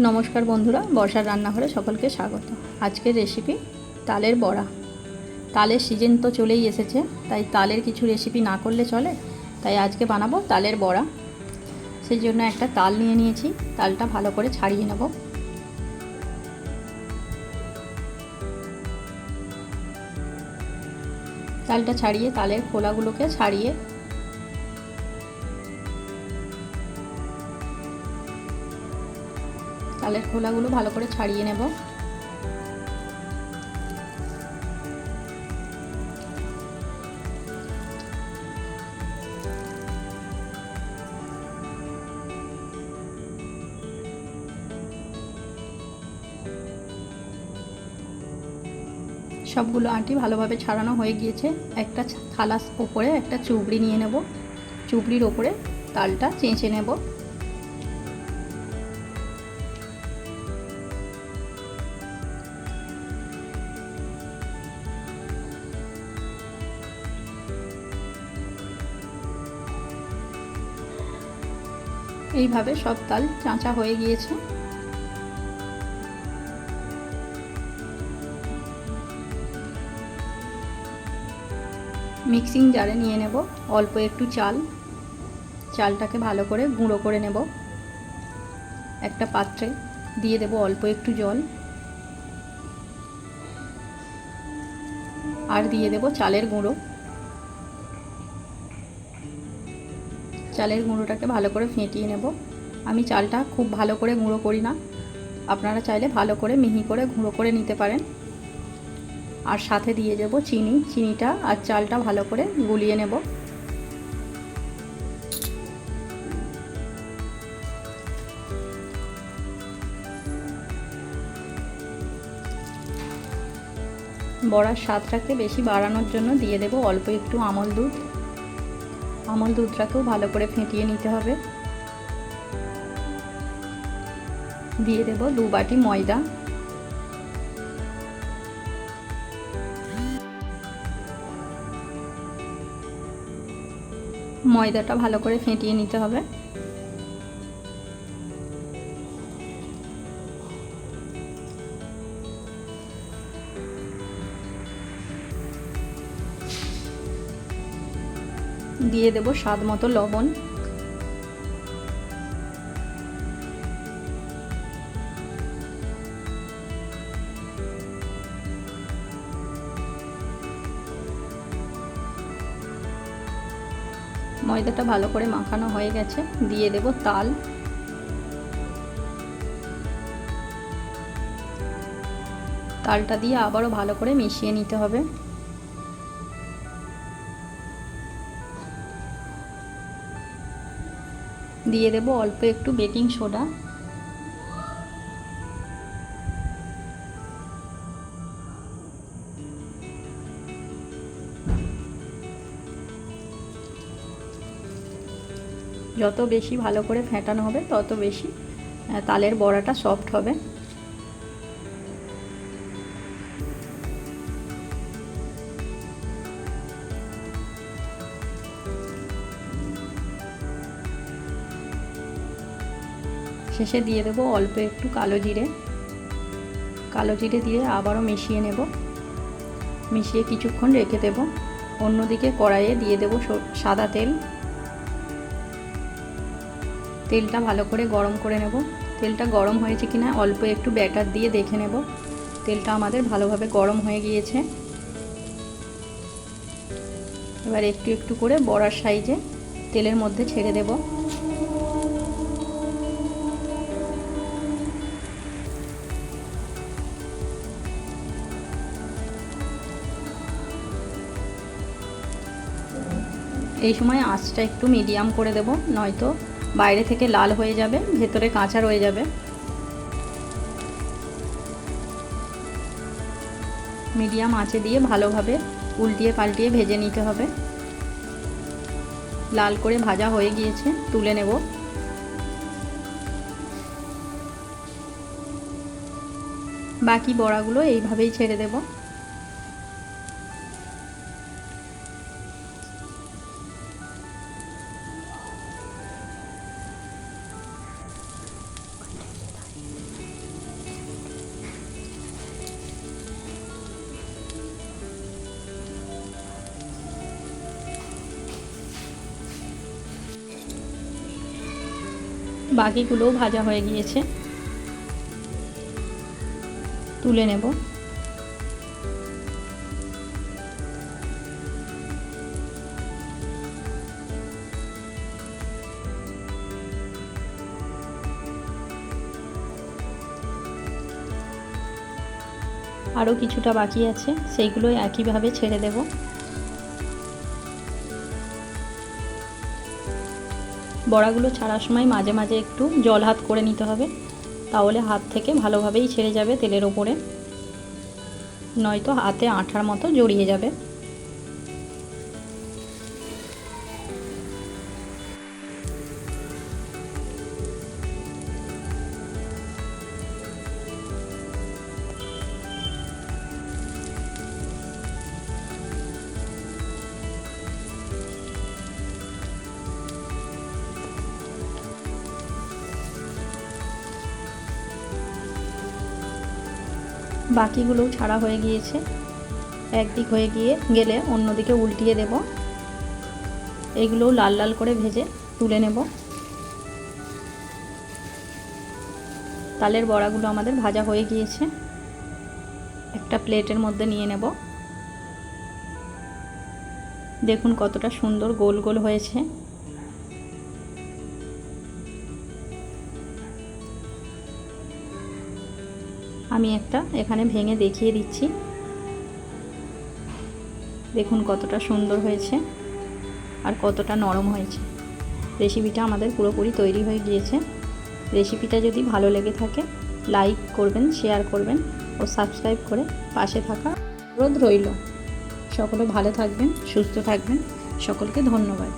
নমস্কার বন্ধুরা, বর্ষার রান্নাঘরে সকলকে স্বাগত। আজকের রেসিপি তালের বড়া। তালের সিজন তো চলেই এসেছে, তাই তালের কিছু রেসিপি না করলে চলে। তাই আজকে বানাবো তালের বড়া। সেই জন্য একটা তাল নিয়ে নিয়েছি, তালটা ভালো করে ছাড়িয়ে নেব। তালটা ছাড়িয়ে তালের খোলাগুলোকে ছাড়িয়ে তালের খোলাগুলো ভালো করে ছাড়িয়ে নেব। সবগুলো আঁটি ভালোভাবে ছাড়ানো হয়ে গিয়েছে। একটা থালার ওপরে একটা চুবড়ি নিয়ে নেব, চুবড়ির ওপরে তালটা চেঁচে নেব। এইভাবে সব তাল চাঁচা হয়ে গিয়েছে। মিক্সিং জারে নিয়ে নেব অল্প একটু চাল। চালটাকে ভালো করে গুঁড়ো করে নেব। একটা পাত্রে দিয়ে দেব অল্প একটু জল, আর দিয়ে দেব চালের গুঁড়ো। চালের গুঁড়োটাকে ভালো করে ফেটিয়ে নেব। আমি চালটা খুব ভালো করে গুঁড়ো করি না, আপনারা চাইলে ভালো করে মিহি করে গুঁড়ো করে নিতে পারেন। আর সাথে দিয়ে দেব চিনি। চিনিটা আর চালটা ভালো করে গুলিয়ে নেব। বড়ার স্বাদটাকে বেশি বাড়ানোর জন্য দিয়ে দেব অল্প একটু আমল দুধ। আমল দুধটাকেও ভালো করে ফেটিয়ে নিতে হবে। দিয়ে দেব 2 বাটি ময়দা। ময়দাটা ভালো করে ফেটিয়ে নিতে হবে। দিয়ে দেব স্বাদ মতো লবণ। ময়দাটা ভালো করে মাখানো হয়ে গেছে। দিয়ে দেব তাল। তালটা দিয়ে আবারও ভালো করে মিশিয়ে নিতে হবে। দিয়ে দেব অল্প একটু বেকিং সোডা। যত বেশি ভালো করে ফেটানো হবে তত বেশি তালের বড়াটা সফট হবে। শেষে দিয়ে দেব অল্প একটু কালো জিরে। কালো জিরে দিয়ে আবারও মিশিয়ে নেব। মিশিয়ে কিছুক্ষণ রেখে দেব। অন্যদিকে কড়াইয়ে দিয়ে দেব সাদা তেল। তেলটা ভালো করে গরম করে নেব। তেলটা গরম হয়েছে কিনা অল্প একটু ব্যাটার দিয়ে দেখে নেব। তেলটা আমাদের ভালোভাবে গরম হয়ে গিয়েছে। এবার একটু একটু করে বড়ার সাইজে তেলের মধ্যে ছেড়ে দেব। এই সময় আঁচটা একটু মিডিয়াম করে দেব, নয়তো বাইরে থেকে লাল হয়ে যাবে, ভেতরে কাঁচা রয়ে যাবে। মিডিয়াম আঁচে দিয়ে ভালোভাবে উল্টিয়ে পাল্টিয়ে ভেজে নিতে হবে। লাল করে ভাজা হয়ে গিয়েছে, তুলে নেব। বাকি বড়াগুলো এইভাবেই ছেড়ে দেব। বাকিগুলোও ভাজা হয়ে গিয়েছে, তুলে নেব। আরও কিছুটা বাকি আছে, সেইগুলো একইভাবে ছেড়ে দেব। বড়াগুলো ছাড়ার সময় মাঝে মাঝে একটু জল হাত করে নিতে হবে, তাহলে হাত থেকে ভালোভাবেই ছেড়ে যাবে তেলের ওপরে, নয়তো হাতে আঠার মতো জড়িয়ে যাবে। বাকিগুলোও ছাড়া হয়ে গিয়েছে, একদিক হয়ে গেলে অন্যদিকে উল্টিয়ে দেব। এগুলোও লাল লাল করে ভেজে তুলে নেব। তালের বড়াগুলো আমাদের ভাজা হয়ে গিয়েছে, একটা প্লেটের মধ্যে নিয়ে নেব। দেখুন কতটা সুন্দর গোল গোল হয়েছে। আমি একটা এখানে ভেঙে দেখিয়ে দিচ্ছি, দেখুন কতটা সুন্দর হয়েছে আর কতটা নরম হয়েছে। রেসিপিটা আমাদের পুরোপুরি তৈরি হয়ে গিয়েছে। রেসিপিটা যদি ভালো লেগে থাকে লাইক করবেন, শেয়ার করবেন ও সাবস্ক্রাইব করে পাশে থাকা অনুরোধ রইল। সকলে ভালো থাকবেন, সুস্থ থাকবেন। সকলকে ধন্যবাদ।